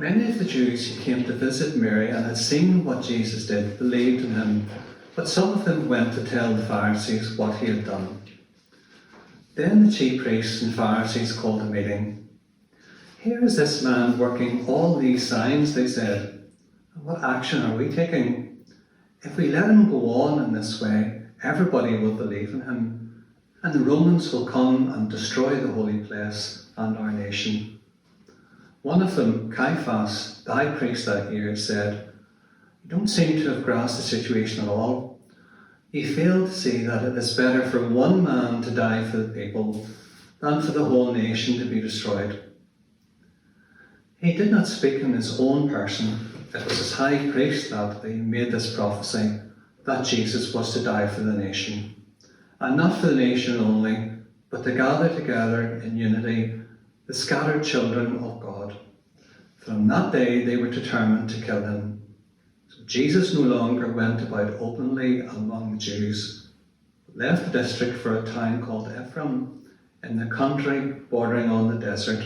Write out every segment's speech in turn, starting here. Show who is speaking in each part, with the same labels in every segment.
Speaker 1: Many of the Jews who came to visit Mary and had seen what Jesus did believed in him, but some of them went to tell the Pharisees what he had done. Then the chief priests and Pharisees called a meeting. "Here is this man working all these signs," they said. "What action are we taking? If we let him go on in this way, everybody will believe in him, and the Romans will come and destroy the holy place and our nation." One of them, Caiaphas, the high priest that year, said, "You don't seem to have grasped the situation at all. You fail to see that it is better for one man to die for the people than for the whole nation to be destroyed." He did not speak in his own person. It was as high priest that he made this prophecy, that Jesus was to die for the nation. And not for the nation only, but to gather together in unity the scattered children of God. From that day they were determined to kill him. So Jesus no longer went about openly among the Jews, but left the district for a town called Ephraim, in the country bordering on the desert,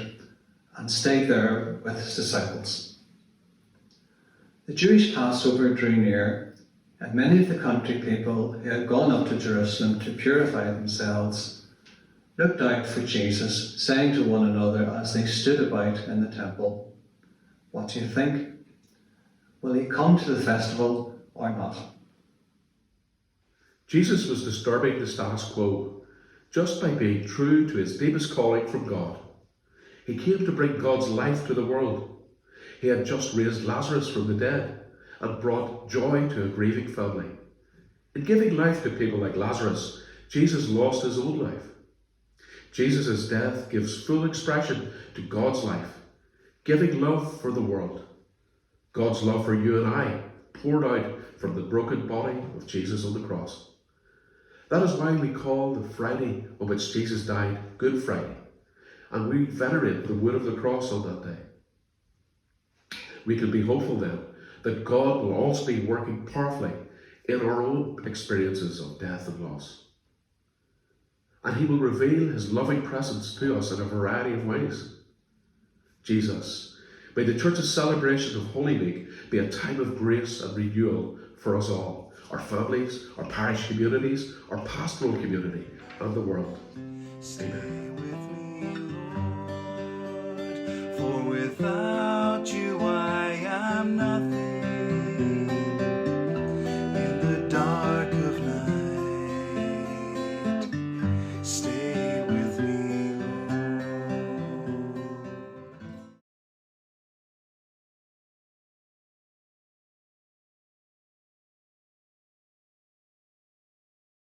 Speaker 1: and stayed there with his disciples. The Jewish Passover drew near, and many of the country people who had gone up to Jerusalem to purify themselves looked out for Jesus, saying to one another as they stood about in the temple, "What do you think? Will he come to the festival or not?"
Speaker 2: Jesus was disturbing the status quo just by being true to his deepest calling from God. He came to bring God's life to the world. He had just raised Lazarus from the dead and brought joy to a grieving family. In giving life to people like Lazarus, Jesus lost his own life. Jesus' death gives full expression to God's life, giving love for the world. God's love for you and I poured out from the broken body of Jesus on the cross. That is why we call the Friday on which Jesus died Good Friday, and we venerate the wood of the cross on that day. We can be hopeful then that God will also be working powerfully in our own experiences of death and loss. And he will reveal his loving presence to us in a variety of ways. Jesus, may the Church's celebration of Holy Week be a time of grace and renewal for us all, our families, our parish communities, our pastoral community, and the world. Amen.
Speaker 3: For without